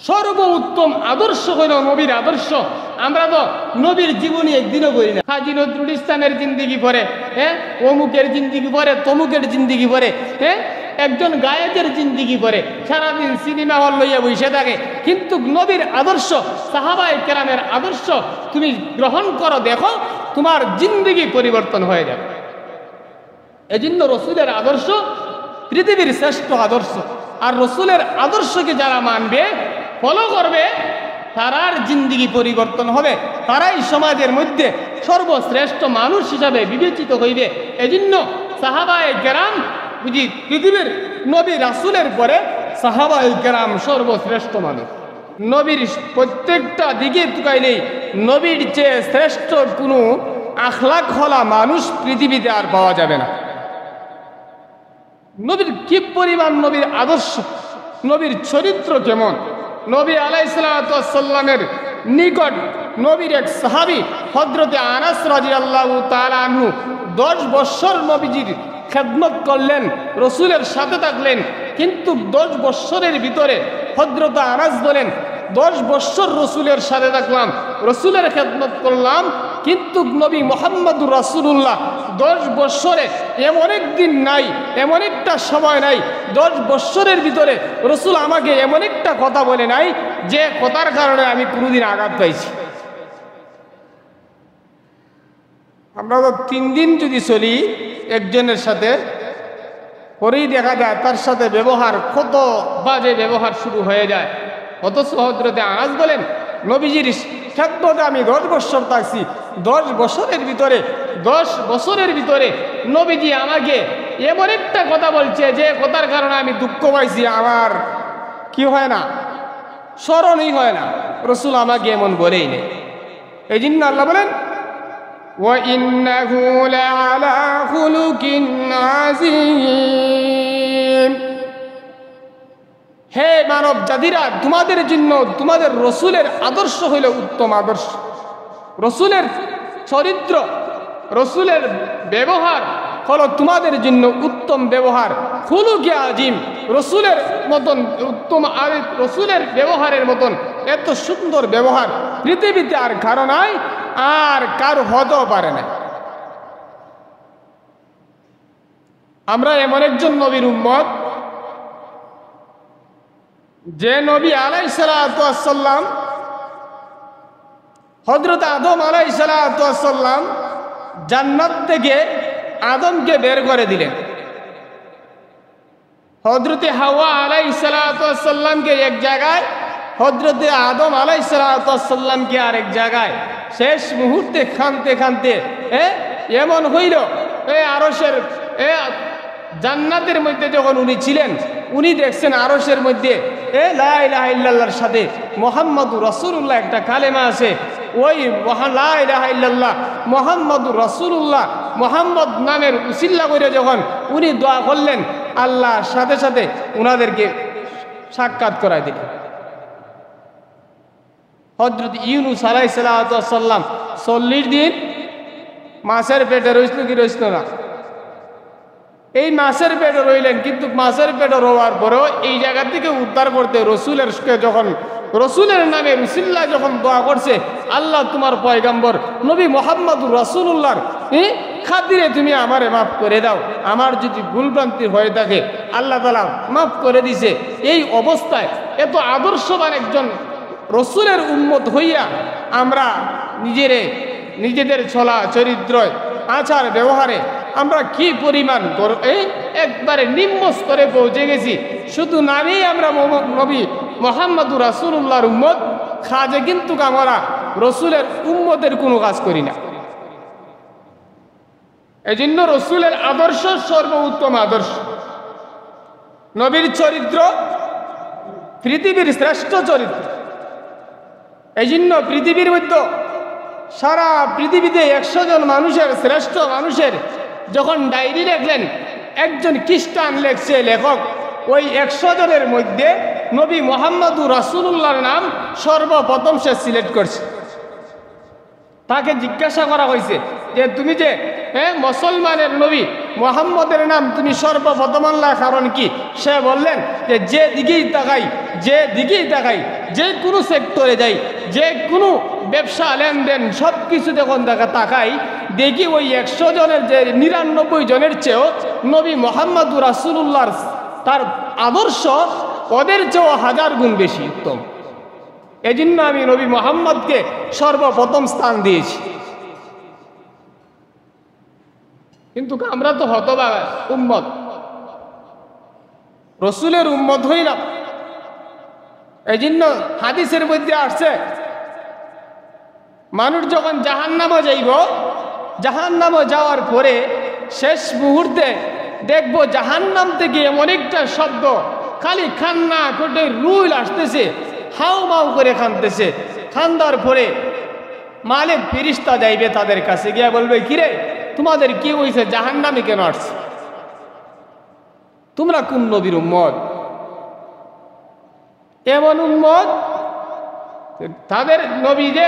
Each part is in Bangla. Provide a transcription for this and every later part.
সর্বোত্তম আদর্শ হইল নবীর আদর্শ। আমরা তো নবীর জীবনী একদিনও বলি না। হাজী নজরুল ইসলামের জিন্দিগি পড়ে, অমুকের জিন্দিগি পড়ে, তমুকের জিন্দিগি পড়ে, একজন গায়কের জিন্দিগি পড়ে, সারাদিন সিনেমা হল লইয়া বসে থাকে। কিন্তু নবীর আদর্শ, সাহাবায়ে কেরামের আদর্শ তুমি গ্রহণ করো, দেখো তোমার জিন্দিগি পরিবর্তন হয়ে যাবে। এজন্য রসুলের আদর্শ পৃথিবীর শ্রেষ্ঠ আদর্শ। আর রসুলের আদর্শকে যারা মানবে, ফলো করবে, তারার জিন্দিগি পরিবর্তন হবে, তারাই সমাজের মধ্যে সর্বশ্রেষ্ঠ মানুষ হিসাবে বিবেচিত হইবে। এজন্য সাহাবায়ে কেরাম বুঝি পৃথিবীর নবী রাসূলের পরে সাহাবায়ে কেরাম সর্বশ্রেষ্ঠ মানুষ। নবীর প্রত্যেকটা দিকে তুকাইলেই নবীর চেয়ে শ্রেষ্ঠ কোনো আখলাক হলা মানুষ পৃথিবীতে আর পাওয়া যাবে না। নবীর কি পরিমাণ নবীর আদর্শ, নবীর চরিত্র কেমন। নবী আলাইহিস সালাতু ওয়াস সালামের নিকট নবীর এক সাহাবী হযরতে আনাস রাদিয়াল্লাহু তাআলা আনহু 10 বছর নবীজির খেদমত করলেন, রসুলের সাথে থাকলেন। কিন্তু 10 বছরের ভিতরে হযরতে আনাস বলেন, 10 বছর রসুলের সাথে থাকলাম, রসুলের খেদমত করলাম, কিন্তু নবী মুহাম্মদুর রাসূলুল্লাহ 10 বছরে এমন একদিন নাই, এমন একটা সময় নাই, 10 বছরের ভিতরে রসুল আমাকে এমন একটা কথা বলে নাই যে কথার কারণে আমি কোনোদিন আঘাত পাইছি। আমরা তো 3 দিন যদি চলি একজনের সাথে, পরেই দেখা যায় তার সাথে ব্যবহার, কত বাজে ব্যবহার শুরু হয়ে যায়। অথচ হযরতে আনাস বলেন, নবীজির খেদমতে আমি 10 বছর থাকছি, 10 বছরের ভিতরে নবীজি আমাকে এমন একটা কথা বলছে যে কথার কারণে আমি দুঃখ পাইছি, আমার কি হয় না, স্মরণই হয় না, রসুল আমাকে এমন বলেই নেই। এই জন্য আল্লাহ বলেন, وَإِنَّهُ لَعَلَى خُلُقٍ عَظِيمٍ। হে মানব জাতিরা, তোমাদের জন্য তোমাদের রসুলের আদর্শ হইল উত্তম আদর্শ। রসুলের চরিত্র, রসুলের ব্যবহার হলো তোমাদের জন্য উত্তম ব্যবহার। খুলুকে আজিম, রসুলের মতন উত্তম, আর রসুলের ব্যবহারের মতন এত সুন্দর ব্যবহার পৃথিবীতে আর কারো নাই, আর কারো হতেও পারে না। আমরা এমন একজন নবীর উম্মত, যে নবী আলাইহিস সালাতু ওয়াস সালাম, হযরত আদম আলাইহিস সালাতু ওয়াস সালাম জান্নাত থেকে আদমকে বের করে দিলেন, হযরতে হাওয়া আলাইহিস সালাতু ওয়াস সালামকে এক জায়গায়, হযরতে আদম আলাইহিস সালাতু ওয়াস সালামকে আরেক জায়গায়। শেষ মুহূর্তে কাঁদতে কাঁদতে এমন হইল, আরশের জান্নাতের মধ্যে যখন উনি ছিলেন, উনি দেখছেন আরশের মধ্যে লা ইলাহা ইল্লাল্লাহর সাথে মুহাম্মাদুর রাসূলুল্লাহ একটা কালেমা আছে। ওই লা ইলাহা ইল্লাল্লাহ মুহাম্মাদুর রাসূলুল্লাহ, মুহাম্মদ নামের উসিলা করে যখন উনি দোয়া করলেন, আল্লাহর সাথে সাথে উনাদেরকে সাক্ষাৎ করায় দিলেন। হযরত ইউনূস আলাইহিস সালাতু ওয়াস সালাম 40 দিন মাছের পেটে রইছিল কি রইছিল না? এই মাছের পেটে রইলেন, কিন্তু মাছের পেটে রোয়ার পরেও এই জায়গা থেকে উদ্ধার করতে রসুলের যখন রসুলের নামে রসুল্লাহ যখন দোয়া করছে, আল্লাহ তোমার পয়গম্বর নবী মুহাম্মদুর রাসূলুল্লাহর খাতিরে তুমি আমারে মাফ করে দাও, আমার যদি ভুলভ্রান্তি হয়ে থাকে আল্লাহ তাআলা মাফ করে দিছে। এই অবস্থায় এত আদর্শবান একজন রসুলের উম্মত হইয়া আমরা নিজেদের চলা চরিত্র, আচার ব্যবহারে আমরা কি পরিমাণ একবারে নিম্ন স্তরে পৌঁছে গেছি। শুধু নামেই আমরা নবী মুহাম্মদুর রাসূলুল্লাহর উম্মত, কাজে কিন্তু আমরা রসুলের উম্মতের কোনো কাজ করি না। এই জন্য রসুলের আদর্শ সর্বোত্তম আদর্শ। নবীর চরিত্র পৃথিবীর শ্রেষ্ঠ চরিত্র। এই জন্য পৃথিবীর মধ্যে সারা পৃথিবীতে 100 জন মানুষের, শ্রেষ্ঠ মানুষের যখন ডায়েরি লেখলেন, একজন খ্রিস্টান লেখছে লেখক, ওই 100 জনের মধ্যে নবী মুহাম্মদুর রাসূলুল্লাহর নাম সর্বপ্রথম সে সিলেক্ট করছে। তাকে জিজ্ঞাসা করা হয়েছে যে তুমি যে মুসলমানের নবী, মোহাম্মদের নাম তুমি সর্বপ্রথম আনলা কারণ কি? সে বললেন যে যে দিকেই তাকাই যে কোনো সেক্টরে যাই, যে কোনো ব্যবসা লেনদেন সব কিছু যখন তাকাই দেখি ওই 100 জনের যে 99 জনের চেয়েও নবী মোহাম্মদুর রাসূলুল্লাহর তার আদর্শ ওদের চেয়েও 1000 গুণ বেশি উত্তম। এজন্য আমি নবী মোহাম্মদকে সর্বপ্রথম স্থান দিয়েছি। কিন্তু আমরা তো হতভাগা উম্মত, রসুলের উম্মত হইলাম। এই জন্য হাদিসের মধ্যে আসছে মানুষ যখন জাহান্নামে যাইব, জাহান্নামে যাওয়ার পরে শেষ মুহূর্তে দেখবো জাহান্নাম থেকে এমন একটা শব্দ খালি খান্না কোটে রুইল আসতেছে, হাউ মাউ করে খানতেছে। খান্দার পরে মালিক ফেরেশতা যাইবে তাদের কাছে গিয়ে বলবে, কিরে তোমাদের কি হয়েছে, জাহান্নামে কেন আসছে? তোমরা কোন নবীর উম্মত? এমন উম্মত তাদের নবী যে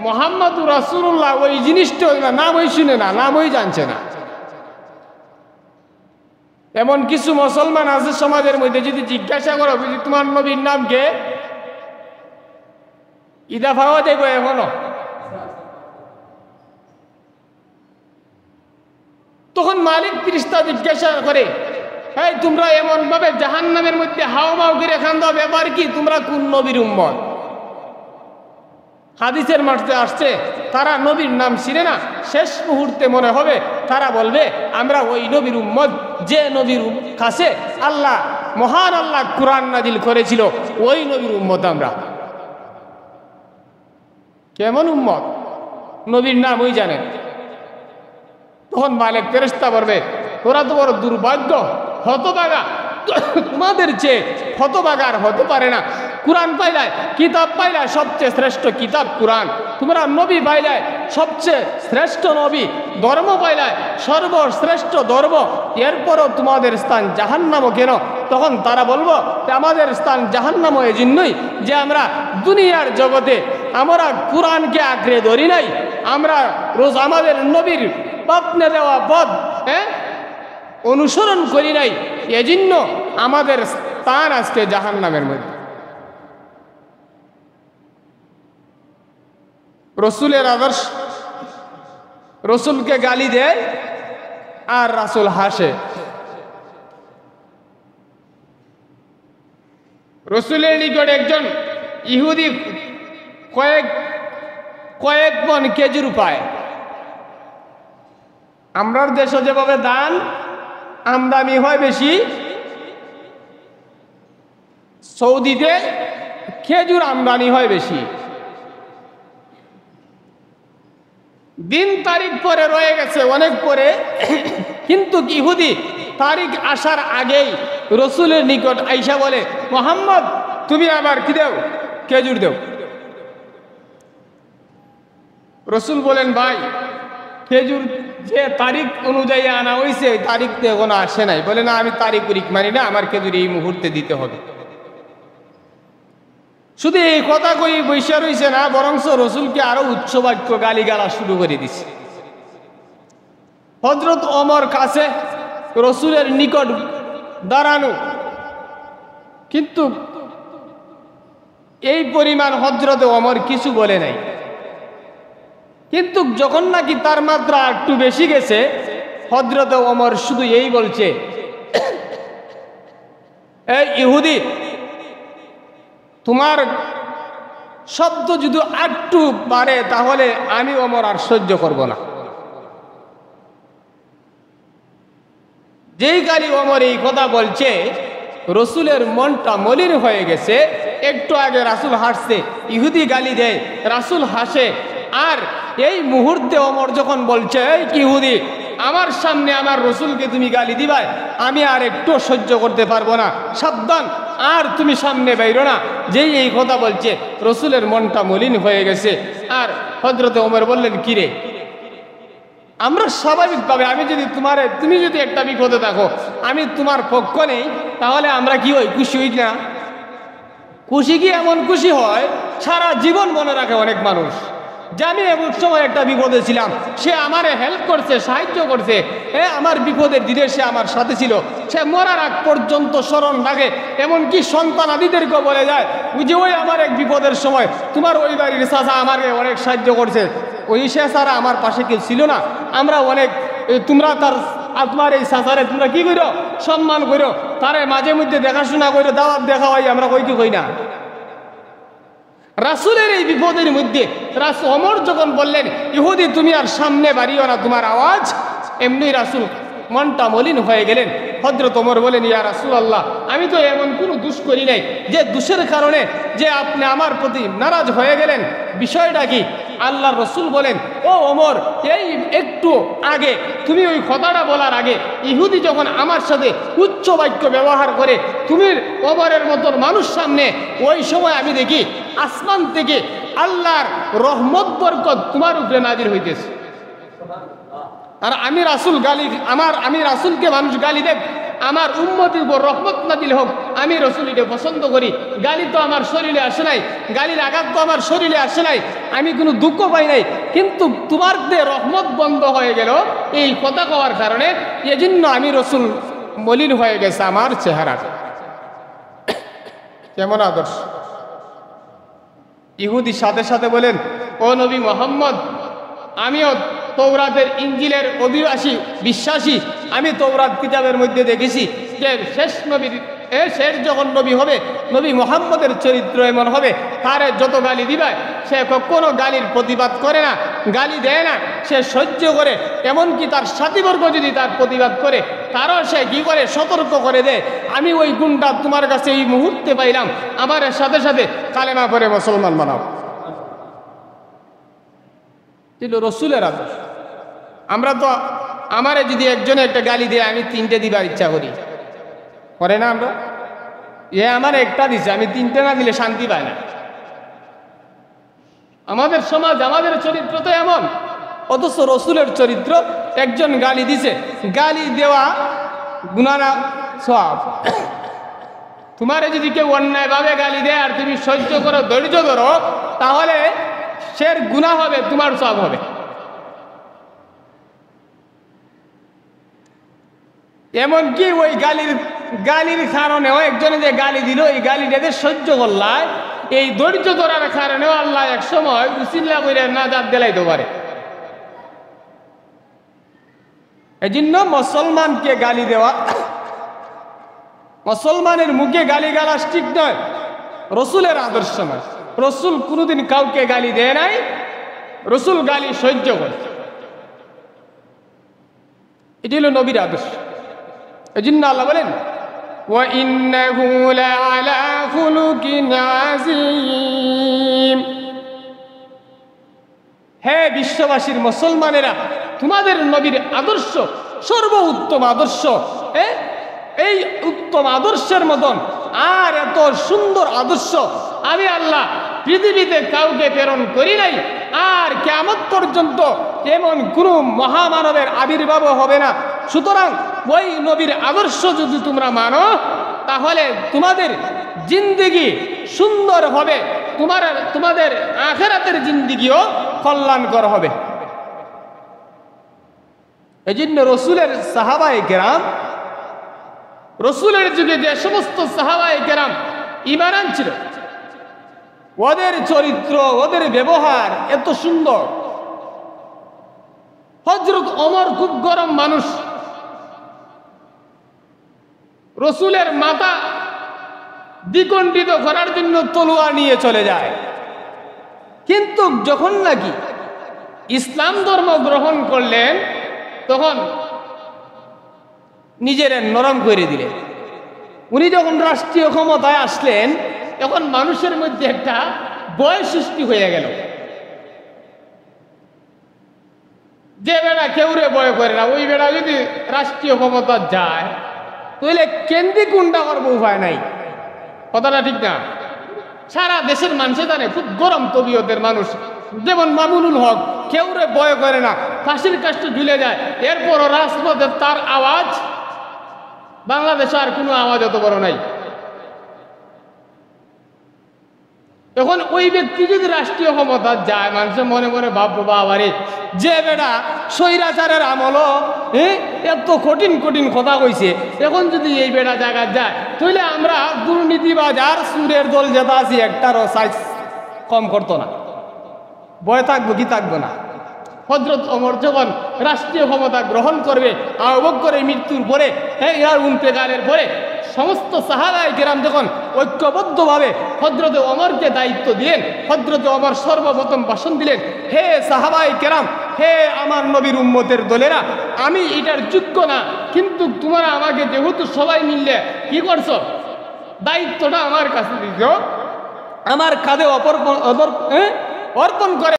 মুহাম্মদুর রাসূলুল্লাহ ওই জিনিসটা নামই শুনে না, নামই জানছে না। এমন কিছু মুসলমান আছে সমাজের মধ্যে, যদি জিজ্ঞাসা করো তোমার নবীর নাম কে, ইদা পাওয়া দেব এখনো। তখন মালিক ফেরেশতা জিজ্ঞাসা করে, এই তোমরা এমন ভাবে জাহান্নামের মধ্যে হাওমাও করে খান্দা, ব্যাপার কি? তোমরা কোন নবীর উম্মত? হাদিসের মাঠে আসছে তারা নবীর নাম চিনে না, শেষ মুহূর্তে মনে হবে তারা বলবে আমরা ওই নবীর উম্মত যে নবীর কাছে আল্লাহ মহান আল্লাহ কুরআন নাজিল করেছিল, ওই নবীর উম্মত আমরা। কেমন উম্মত? নবীর নাম ওই জানেন। তখন মালিক ফেরেশতা বলবে, তোরা তো বড় দুর্ভাগ্য, হতভাগা, তোমাদের চেয়ে হতভাগা আর হতে পারে না। কুরআন পাইলায়, কিতাব পাইলায়, সবচেয়ে শ্রেষ্ঠ কিতাব কুরআন। তোমরা নবী পাইলায়, সবচেয়ে শ্রেষ্ঠ নবী। ধর্ম পাইলায়, সর্বশ্রেষ্ঠ ধর্ম। এরপরও তোমাদের স্থান জাহান্নামও কেন? তখন তারা বলবো আমাদের স্থান জাহান্নামও এই জন্যই যে আমরা দুনিয়ার জগতে আমরা কুরআনকে আঁকড়ে ধরি নাই, আমরা রোজ আমাদের নবীর বাপনে দেওয়া পথ অনুসরণ করি নাই, এজন্য আমাদের স্থান আজকে জাহান্নামের মধ্যে। রসুলের আদর্শ, রসুলকে গালি দেয় আর রাসূল হাসে। রসুলের নিকট একজন ইহুদি কয়েক মণ খেজুর পায়। আমরার দেশে যেভাবে ধান আমদানি হয় বেশি, সৌদিতে খেজুর আমদানি হয় বেশি। দিন তারিখ পরে রয়ে গেছে অনেক পরে, কিন্তু ইহুদি তারিখ আসার আগেই রসুলের নিকট আইসা বলে, মুহাম্মদ তুমি আবার কি দেও, খেজুর দেও। রসুল বলেন, ভাই খেজুর যে তারিখ অনুযায়ী আনা হয়েছে তারিখ তো এখনো আসে নাই। বলে না, আমি তারিখ মানি না, আমার খেজুর এই মুহূর্তে দিতে হবে। শুধু এই কথা কই বৈশা রয়েছে না, বরংস রসুলকে আরো উচ্চবাক্য গালিগালা শুরু করে দিছে। হযরত ওমর কাছে রসুলের নিকট দাঁড়ানো, কিন্তু এই পরিমাণ হযরত ওমর কিছু বলে নাই। কিন্তু যখন নাকি তার মাত্রা একটু বেশি গেছে, হযরত ওমর শুধু এই বলছে, এই ইহুদি, তোমার শব্দ যদি একটু বাড়ে তাহলে আমি ওমর আর সহ্য করব না। যেই গালি ওমর এই কথা বলছে, রসুলের মনটা মলিন হয়ে গেছে। একটু আগে রাসূল হাসছে, ইহুদি গালি দেয়, রাসূল হাসে। আর এই মুহূর্তে ওমর যখন বলছে, এই ইহুদি, আমার সামনে আমার রসুলকে তুমি গালি দিবা, আমি আর একটু সহ্য করতে পারবো না, সাবধান, আর তুমি সামনে বাইরো না। যেই এই কথা বলছে, রসুলের মনটা মলিন হয়ে গেছে। আর হযরত ওমর বললেন, কিরে, আমরা স্বাভাবিকভাবে তুমি যদি একটা বিপদে থাকো, আমি তোমার পক্ষ নেই, তাহলে আমরা কি হই, খুশি হই না? খুশি কি এমন খুশি হয় সারা জীবন মনে রাখে অনেক মানুষ। যে আমি এমন সময় একটা বিপদে ছিলাম, সে আমারে হেল্প করছে, সাহায্য করছে, আমার বিপদের দিনে সে আমার সাথে ছিল, সে মরার আগ পর্যন্ত স্মরণ রাখে। এমনকি সন্তান আদিদেরকেও বলে যায় যে ওই আমার এক বিপদের সময় তোমার ওই বাড়ির চাচা আমাকে অনেক সাহায্য করছে, ওই সে ছাড়া আমার পাশে কেউ ছিল না, আমরা অনেক, তোমরা তার তোমার এই চাচারে তোমরা কি করো, সম্মান করো, তারে মাঝে মধ্যে দেখাশোনা করো, দাওয়াত দেখা হয়, আমরা কই কি কই না। রাসূলের এই বিপদের মধ্যে রাসূল ওমর যখন বললেন ইহুদি তুমি আর সামনে বাড়িও না, তোমার আওয়াজ, এমনি রাসূল মনটা মলিন হয়ে গেলেন। হযরত ওমর বলেন ইয়া রাসূলুল্লাহ, আমি তো এমন কোনো দোষ করি নাই যে দোষের কারণে যে আপনি আমার প্রতি নারাজ হয়ে গেলেন, বিষয়টা কি? আল্লাহর রাসূল বলেন ও ওমর, এই একটু আগে তুমি ওই কথাটা বলার আগে ইহুদি যখন আমার সাথে উচ্চ বাক্য ব্যবহার করে তুমি ওমরের মতন মানুষ সামনে, ওই সময় আমি দেখি আসমান থেকে আল্লাহর রহমত বরকত তোমার উপরে নাজির হইতেছে। আর আমি রাসূল গালি, আমি রাসূলকে মানুষ গালি দেব, আমার উম্মতের উপর রহমত নাজিল হোক, আমি রাসূল এটা পছন্দ করি। গালি তো আমার শরীরে আসে নাই, গালির আঘাত তো আমার শরীরে আসে নাই, আমি কোনো দুঃখ পাই নাই, কিন্তু তোমার যে রহমত বন্ধ হয়ে গেল এই কথা কওয়ার কারণে, এজন্য আমি রাসূল মলিন হয়ে গেছে আমার চেহারা। কেমন আদর্শ! ইহুদি সাথে সাথে বলেন ও নবী মুহাম্মদ, আমিও তৌরাতের ইঞ্জিলের অধিবাসী বিশ্বাসী, আমি তৌরাত কিতাবের মধ্যে দেখেছি যে শেষ নবী, শেষ যখন নবী হবে, নবী মুহাম্মদের চরিত্র এমন হবে, তারে যত গালি দিবে সে কখনো গালির প্রতিবাদ করে না, গালি দেয় না, সে সহ্য করে। এমনকি তার সাথীবর্গ যদি তার প্রতিবাদ করে তারও সে কি করে, সতর্ক করে দেয়। আমি ওই গুণটা তোমার কাছে এই মুহূর্তে পাইলাম, আমার সাথে সাথে কালেমা পড়ে মুসলমান বানাও। রসুলের আদর্শ। আমরা তো আমারে যদি একজনে একটা গালি দিয়ে আমি তিনটে দিবার ইচ্ছা করি, করে না আমরা? আমার একটা দিছে, আমি তিনটে না দিলে শান্তি পায় না। আমাদের সমাজ, আমাদের চরিত্র তো এমন। অথচ রসুলের চরিত্র, একজন গালি দিছে, গালি দেওয়া গুনাহ না সওয়াব। তোমারে যদি কেউ অন্যায়ভাবে গালি দেয় আর তুমি সহ্য করো, ধৈর্য ধরো, তাহলে সে গুনাহ হবে, তোমার সওয়াব হবে। এমনকি ওই গালির কারণেও একজনে যে গালি দিল, এই গালিটাকে সহ্য করলায়, এই ধৈর্য ধরার কারণেও আল্লাহ এক সময় উসিলা করে নাজাত দিলাইতে পারে। এই জন্য মুসলমানকে গালি দেওয়া, মুসলমানের মুখে গালি গালাজ ঠিক নয়, রসুলের আদর্শ নয়। রসুল কোনোদিন কাউকে গালি দেয় নাই, রসুল গালি সহ্য করে। এটি হলো নবীর আদর্শ। এই জন্য আল্লাহ বলেন وَإِنَّهُ لَعَلَى خُلُقٍ عَظِيمٍ। হে বিশ্ববাসীর মুসলমানেরা, তোমাদের নবীর আদর্শ সর্বোত্তম আদর্শ। এই উত্তম আদর্শের মতন আর এত সুন্দর আদর্শ আমি আল্লাহ পৃথিবীতে কাউকে প্রেরণ করি নাই, আর কিয়ামত পর্যন্ত এমন কোন মহামানবের আবির্ভাব হবে না। সুতরাং ওই নবীর আদর্শ যদি তোমরা মানো, তাহলে তোমাদের জিন্দেগি সুন্দর হবে, তোমাদের আখিরাতের জিন্দেগিও কল্যাণকর হবে। এই জন্য রসুলের সাহাবায়ে কেরাম, রসুলের যুগে যে সমস্ত সাহাবায়ে কেরাম ঈমান আনছিল, ওদের চরিত্র, ওদের ব্যবহার এত সুন্দর। হযরত ওমর খুব গরম মানুষ, রসুলের মাথা দ্বিখণ্ডিত করার জন্য তলোয়ার নিয়ে চলে যায়। কিন্তু যখন নাকি ইসলাম ধর্ম গ্রহণ করলেন, তখন নিজের নরম করে দিলেন। উনি যখন রাষ্ট্রীয় ক্ষমতায় আসলেন, তখন মানুষের মধ্যে একটা ভয় সৃষ্টি হয়ে গেল, যে বেড়া কেউরে ভয় করে না, ওই বেড়া যদি রাষ্ট্রীয় ক্ষমতা যায় তাহলে কেন্দ্রে কোনটা করবো উপায় নাই। কথাটা ঠিক না? সারা দেশের মানুষে জানে খুব গরম তবিয়তের মানুষ, যেমন মামুনুল হক, কেউরে ভয় করে না, ফাঁসির কাছে ঝুলে যায়, এরপরও রাজপথে তার আওয়াজ, বাংলাদেশে আর কোনো আওয়াজ অত বড় নাই। এখন ওই ব্যক্তি যদি রাষ্ট্রীয় ক্ষমতা যায়, মানুষে মনে মনে ভাববো বাবারে যে বেটা স্বৈরাচারের আমলও এত কঠিন কঠিন কথা কইছে, এখন যদি এই বেটা জায়গা যায় তাহলে আমরা দুর্নীতিবাজ আর সুরের দল যেটা আছি একটারও সাইজ কম করতো না। ভয় থাকবো কি থাকবো না? হযরত ওমর যখন রাষ্ট্রীয় ক্ষমতা গ্রহণ করবে, আবু বকরের মৃত্যুর পরে, ইয়ার ইন্তেকালের পরে সমস্ত সাহাবায়ে কেরাম যখন ঐক্যবদ্ধভাবে হযরত ওমরকে দায়িত্ব দিলেন, হযরত ওমর সর্বপ্রথম ভাষণ দিলেন, হে সাহাবায়ে কেরাম, হে আমার নবীর উম্মতের দলেরা, আমি এটার যোগ্য না, কিন্তু তোমরা আমাকে যেহেতু সবাই মিললে কি করছো, দায়িত্বটা আমার কাছে দিছো, আমার কাঁধে অর্পণ করে